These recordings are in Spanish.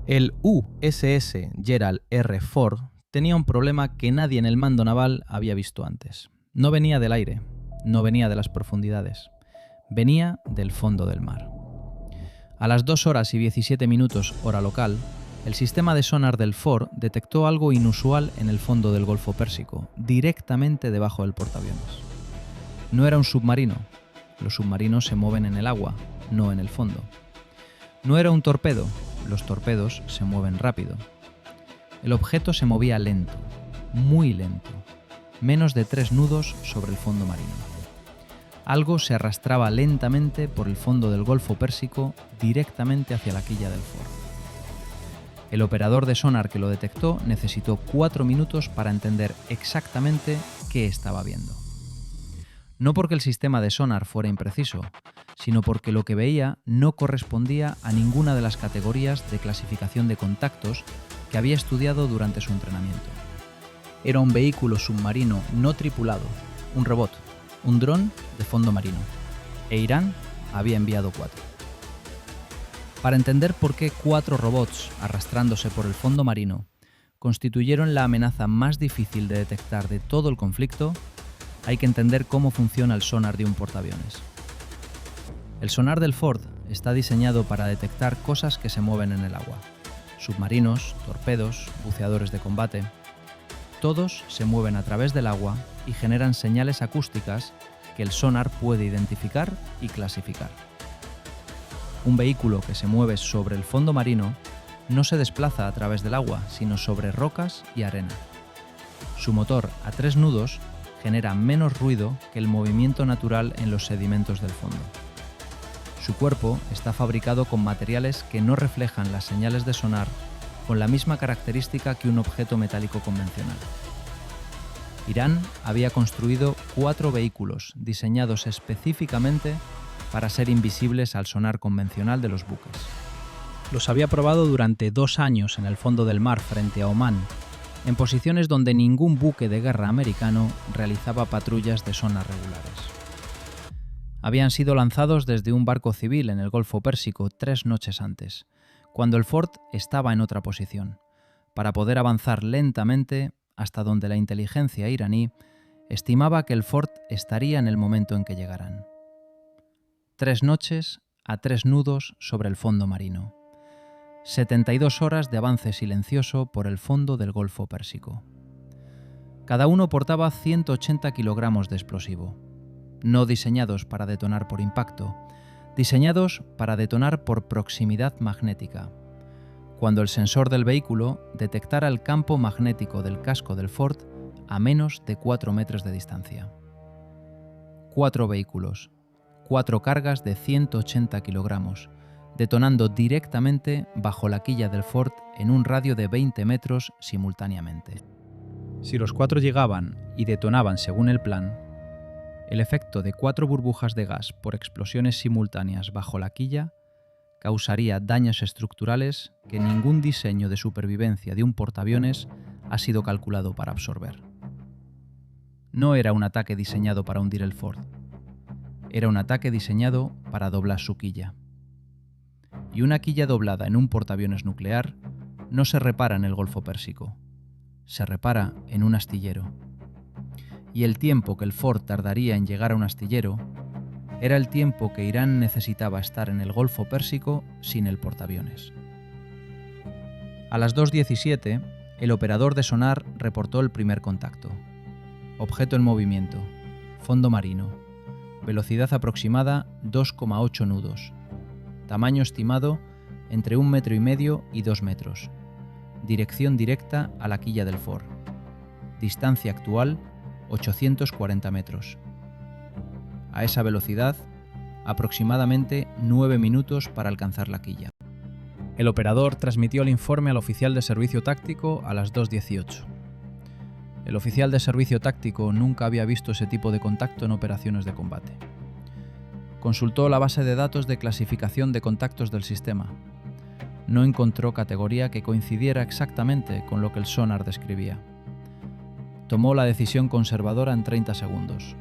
El USS Gerald R. Ford tenía un problema que nadie en el mando naval había visto antes. No venía del aire, no venía de las profundidades, venía del fondo del mar. A las 2 horas y 17 minutos hora local, el sistema de sonar del Ford detectó algo inusual en el fondo del Golfo Pérsico, directamente debajo del portaaviones. No era un submarino. Los submarinos se mueven en el agua, no en el fondo. No era un torpedo. Los torpedos se mueven rápido. El objeto se movía lento, muy lento, menos de 3 nudos sobre el fondo marino. Algo se arrastraba lentamente por el fondo del Golfo Pérsico directamente hacia la quilla del Ford. El operador de sonar que lo detectó necesitó 4 minutos para entender exactamente qué estaba viendo. No porque el sistema de sonar fuera impreciso, sino porque lo que veía no correspondía a ninguna de las categorías de clasificación de contactos que había estudiado durante su entrenamiento. Era un vehículo submarino no tripulado, un robot, un dron de fondo marino, e Irán había enviado 4. Para entender por qué 4 robots arrastrándose por el fondo marino constituyeron la amenaza más difícil de detectar de todo el conflicto, hay que entender cómo funciona el sonar de un portaaviones. El sonar del Ford está diseñado para detectar cosas que se mueven en el agua. Submarinos, torpedos, buceadores de combate. Todos se mueven a través del agua y generan señales acústicas que el sonar puede identificar y clasificar. Un vehículo que se mueve sobre el fondo marino no se desplaza a través del agua, sino sobre rocas y arena. Su motor a 3 nudos genera menos ruido que el movimiento natural en los sedimentos del fondo. Su cuerpo está fabricado con materiales que no reflejan las señales de sonar con la misma característica que un objeto metálico convencional. Irán había construido 4 vehículos diseñados específicamente para ser invisibles al sonar convencional de los buques. Los había probado durante 2 años en el fondo del mar frente a Omán, en posiciones donde ningún buque de guerra americano realizaba patrullas de sonar regulares. Habían sido lanzados desde un barco civil en el Golfo Pérsico 3 noches antes, cuando el Ford estaba en otra posición, para poder avanzar lentamente hasta donde la inteligencia iraní estimaba que el Ford estaría en el momento en que llegaran. 3 noches a 3 nudos sobre el fondo marino. 72 horas de avance silencioso por el fondo del Golfo Pérsico. Cada uno portaba 180 kilogramos de explosivo, no diseñados para detonar por impacto, diseñados para detonar por proximidad magnética, cuando el sensor del vehículo detectara el campo magnético del casco del Ford a menos de 4 metros de distancia. 4 vehículos, 4 cargas de 180 kilogramos, detonando directamente bajo la quilla del Ford en un radio de 20 metros simultáneamente. Si los 4 llegaban y detonaban según el plan, el efecto de 4 burbujas de gas por explosiones simultáneas bajo la quilla causaría daños estructurales que ningún diseño de supervivencia de un portaaviones ha sido calculado para absorber. No era un ataque diseñado para hundir el Ford. Era un ataque diseñado para doblar su quilla. Y una quilla doblada en un portaaviones nuclear no se repara en el Golfo Pérsico, se repara en un astillero. Y el tiempo que el Ford tardaría en llegar a un astillero era el tiempo que Irán necesitaba estar en el Golfo Pérsico sin el portaaviones. A las 2:17, el operador de sonar reportó el primer contacto. Objeto en movimiento, fondo marino, velocidad aproximada 2,8 nudos. Tamaño estimado entre 1,5 metros y 2 metros. Dirección directa a la quilla del Ford. Distancia actual 840 metros. A esa velocidad, aproximadamente 9 minutos para alcanzar la quilla. El operador transmitió el informe al oficial de servicio táctico a las 2:18. El oficial de servicio táctico nunca había visto ese tipo de contacto en operaciones de combate. Consultó la base de datos de clasificación de contactos del sistema. No encontró categoría que coincidiera exactamente con lo que el sonar describía. Tomó la decisión conservadora en 30 segundos.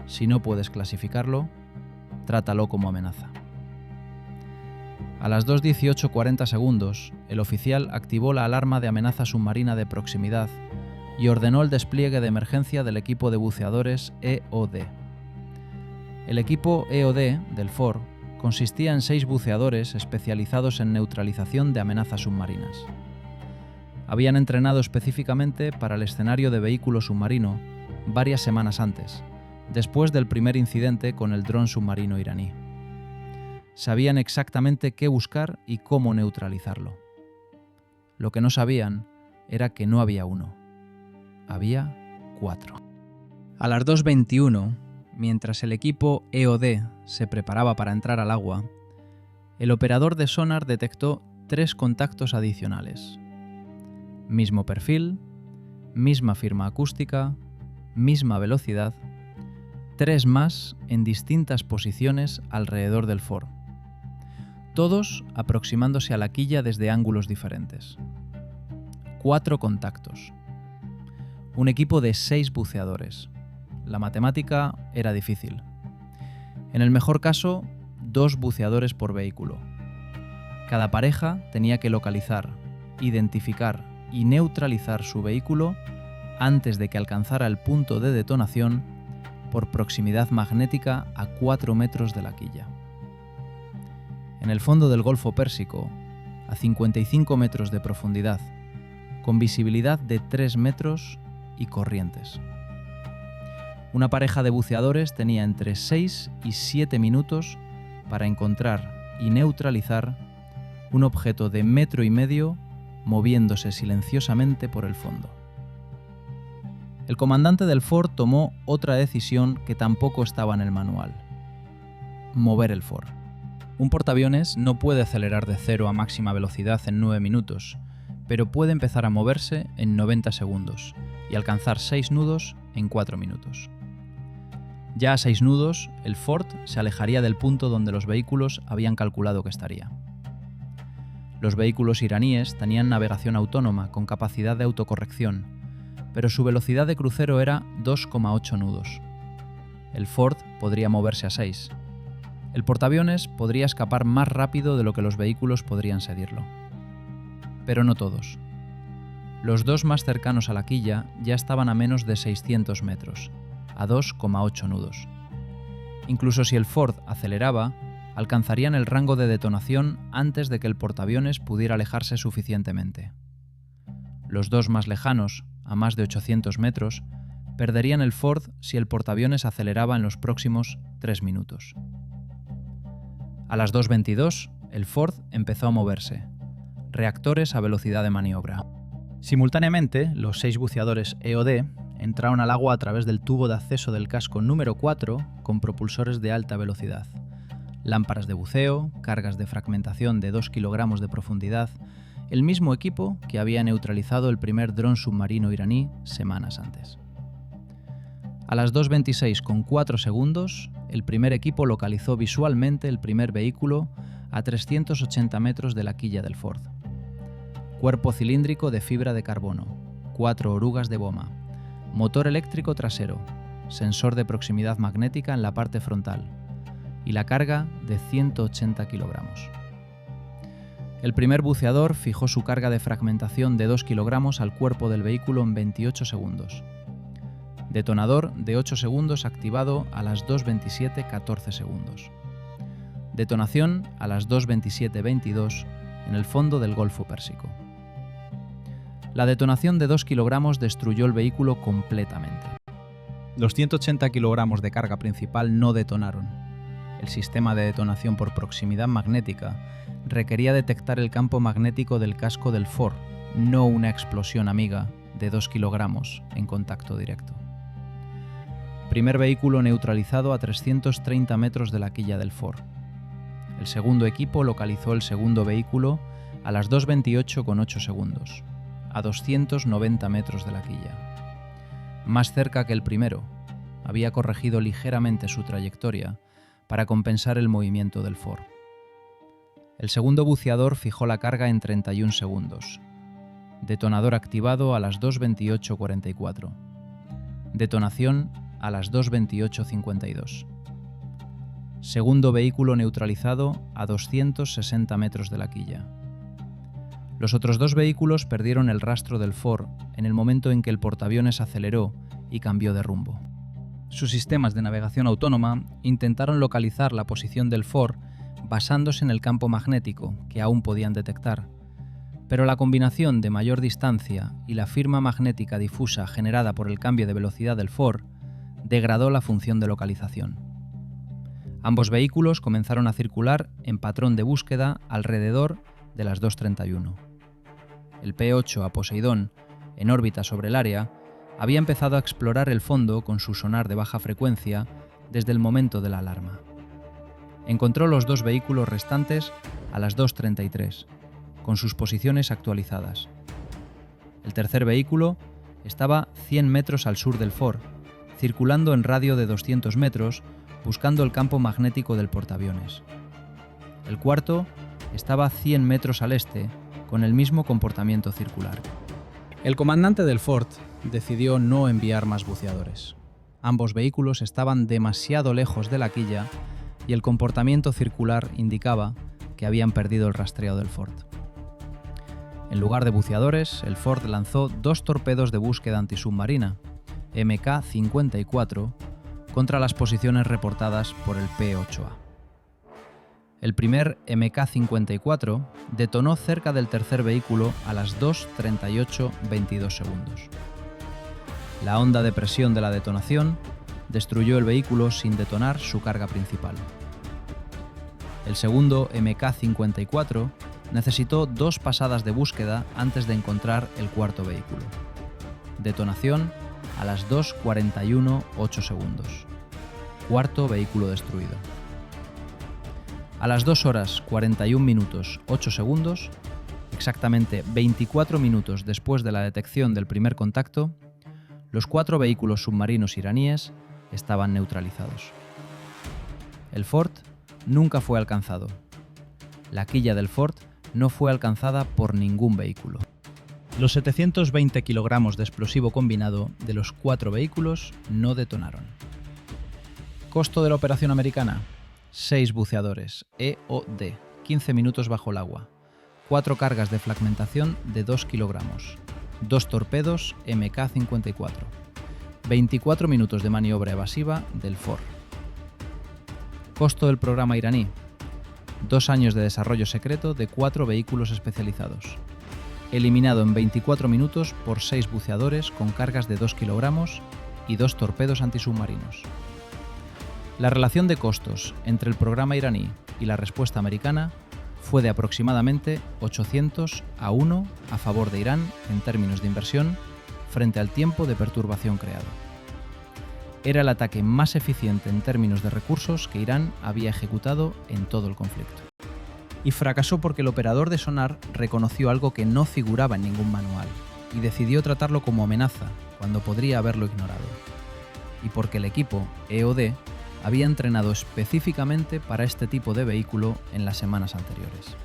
Si no puedes clasificarlo, trátalo como amenaza. A las 2:18:40 segundos, el oficial activó la alarma de amenaza submarina de proximidad y ordenó el despliegue de emergencia del equipo de buceadores EOD. El equipo EOD del FOR consistía en 6 buceadores especializados en neutralización de amenazas submarinas. Habían entrenado específicamente para el escenario de vehículo submarino varias semanas antes, después del primer incidente con el dron submarino iraní. Sabían exactamente qué buscar y cómo neutralizarlo. Lo que no sabían era que no había uno, había 4. A las 2:21, mientras el equipo EOD se preparaba para entrar al agua, el operador de sonar detectó 3 contactos adicionales. Mismo perfil, misma firma acústica, misma velocidad, 3 más en distintas posiciones alrededor del FOR, todos aproximándose a la quilla desde ángulos diferentes. 4 contactos. Un equipo de 6 buceadores. La matemática era difícil. En el mejor caso, 2 buceadores por vehículo. Cada pareja tenía que localizar, identificar y neutralizar su vehículo antes de que alcanzara el punto de detonación por proximidad magnética a 4 metros de la quilla. En el fondo del Golfo Pérsico, a 55 metros de profundidad, con visibilidad de 3 metros y corrientes. Una pareja de buceadores tenía entre 6 y 7 minutos para encontrar y neutralizar un objeto de 1,5 metros moviéndose silenciosamente por el fondo. El comandante del FOR tomó otra decisión que tampoco estaba en el manual: mover el FOR. Un portaaviones no puede acelerar de 0 a máxima velocidad en 9 minutos, pero puede empezar a moverse en 90 segundos y alcanzar 6 nudos en 4 minutos. Ya a 6 nudos, el FOR se alejaría del punto donde los vehículos habían calculado que estaría. Los vehículos iraníes tenían navegación autónoma con capacidad de autocorrección, pero su velocidad de crucero era 2,8 nudos. El FOR podría moverse a 6. El portaaviones podría escapar más rápido de lo que los vehículos podrían seguirlo. Pero no todos. Los 2 más cercanos a la quilla ya estaban a menos de 600 metros, a 2,8 nudos. Incluso si el FOR aceleraba, alcanzarían el rango de detonación antes de que el portaaviones pudiera alejarse suficientemente. Los 2 más lejanos, a más de 800 metros, perderían el FOR si el portaaviones aceleraba en los próximos 3 minutos. A las 2:22, el FOR empezó a moverse. Reactores a velocidad de maniobra. Simultáneamente, los 6 buceadores EOD entraron al agua a través del tubo de acceso del casco número 4 con propulsores de alta velocidad, lámparas de buceo, cargas de fragmentación de 2 kilogramos de profundidad, el mismo equipo que había neutralizado el primer dron submarino iraní semanas antes. A las 2:26:4 segundos, el primer equipo localizó visualmente el primer vehículo a 380 metros de la quilla del FOR. Cuerpo cilíndrico de fibra de carbono, 4 orugas de goma, motor eléctrico trasero, sensor de proximidad magnética en la parte frontal y la carga de 180 kilogramos. El primer buceador fijó su carga de fragmentación de 2 kilogramos al cuerpo del vehículo en 28 segundos. Detonador de 8 segundos activado a las 2:27:14 segundos. Detonación a las 2:27:22 en el fondo del Golfo Pérsico. La detonación de 2 kilogramos destruyó el vehículo completamente. Los 180 kilogramos de carga principal no detonaron. El sistema de detonación por proximidad magnética requería detectar el campo magnético del casco del FOR, no una explosión amiga de 2 kilogramos en contacto directo. Primer vehículo neutralizado a 330 metros de la quilla del FOR. El segundo equipo localizó el segundo vehículo a las 2:28:8 segundos, a 290 metros de la quilla. Más cerca que el primero, había corregido ligeramente su trayectoria para compensar el movimiento del FOR. El segundo buceador fijó la carga en 31 segundos. Detonador activado a las 2:28:44. Detonación a las 2:28:52. Segundo vehículo neutralizado a 260 metros de la quilla. Los otros dos vehículos perdieron el rastro del Ford en el momento en que el portaaviones aceleró y cambió de rumbo. Sus sistemas de navegación autónoma intentaron localizar la posición del Ford basándose en el campo magnético que aún podían detectar, pero la combinación de mayor distancia y la firma magnética difusa generada por el cambio de velocidad del Ford degradó la función de localización. Ambos vehículos comenzaron a circular en patrón de búsqueda alrededor de las 2:31. El P-8 a Poseidón, en órbita sobre el área, había empezado a explorar el fondo con su sonar de baja frecuencia desde el momento de la alarma. Encontró los dos vehículos restantes a las 2:33, con sus posiciones actualizadas. El tercer vehículo estaba 100 metros al sur del Ford, circulando en radio de 200 metros buscando el campo magnético del portaaviones. El cuarto estaba 100 metros al este, con el mismo comportamiento circular. El comandante del Ford decidió no enviar más buceadores. Ambos vehículos estaban demasiado lejos de la quilla y el comportamiento circular indicaba que habían perdido el rastreo del Ford. En lugar de buceadores, el Ford lanzó dos torpedos de búsqueda antisubmarina, Mk-54, contra las posiciones reportadas por el P-8A. El primer Mk-54 detonó cerca del tercer vehículo a las 2:38:22 segundos. La onda de presión de la detonación destruyó el vehículo sin detonar su carga principal. El segundo Mk-54 necesitó dos pasadas de búsqueda antes de encontrar el cuarto vehículo. Detonación a las 2:41:08 segundos. Cuarto vehículo destruido. A las 2 horas 41 minutos 8 segundos, exactamente 24 minutos después de la detección del primer contacto, los 4 vehículos submarinos iraníes estaban neutralizados. El Ford nunca fue alcanzado. La quilla del Ford no fue alcanzada por ningún vehículo. Los 720 kilogramos de explosivo combinado de los 4 vehículos no detonaron. Costo de la operación americana: 6 buceadores EOD, 15 minutos bajo el agua, 4 cargas de fragmentación de 2 kilogramos, 2 torpedos Mk-54, 24 minutos de maniobra evasiva del Ford. Costo del programa iraní: 2 años de desarrollo secreto de 4 vehículos especializados. Eliminado en 24 minutos por 6 buceadores con cargas de 2 kilogramos y 2 torpedos antisubmarinos. La relación de costos entre el programa iraní y la respuesta americana fue de aproximadamente 800-1 a favor de Irán en términos de inversión frente al tiempo de perturbación creado. Era el ataque más eficiente en términos de recursos que Irán había ejecutado en todo el conflicto. Y fracasó porque el operador de sonar reconoció algo que no figuraba en ningún manual y decidió tratarlo como amenaza cuando podría haberlo ignorado. Y porque el equipo EOD había entrenado específicamente para este tipo de vehículo en las semanas anteriores.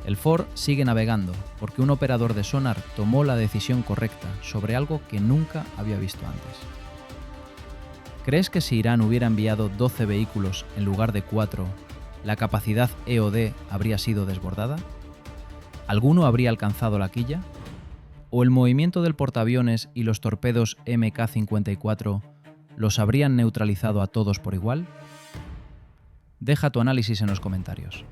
El Ford sigue navegando porque un operador de sonar tomó la decisión correcta sobre algo que nunca había visto antes. ¿Crees que si Irán hubiera enviado 12 vehículos en lugar de 4, la capacidad EOD habría sido desbordada? ¿Alguno habría alcanzado la quilla? ¿O el movimiento del portaaviones y los torpedos Mk-54 los habrían neutralizado a todos por igual? Deja tu análisis en los comentarios.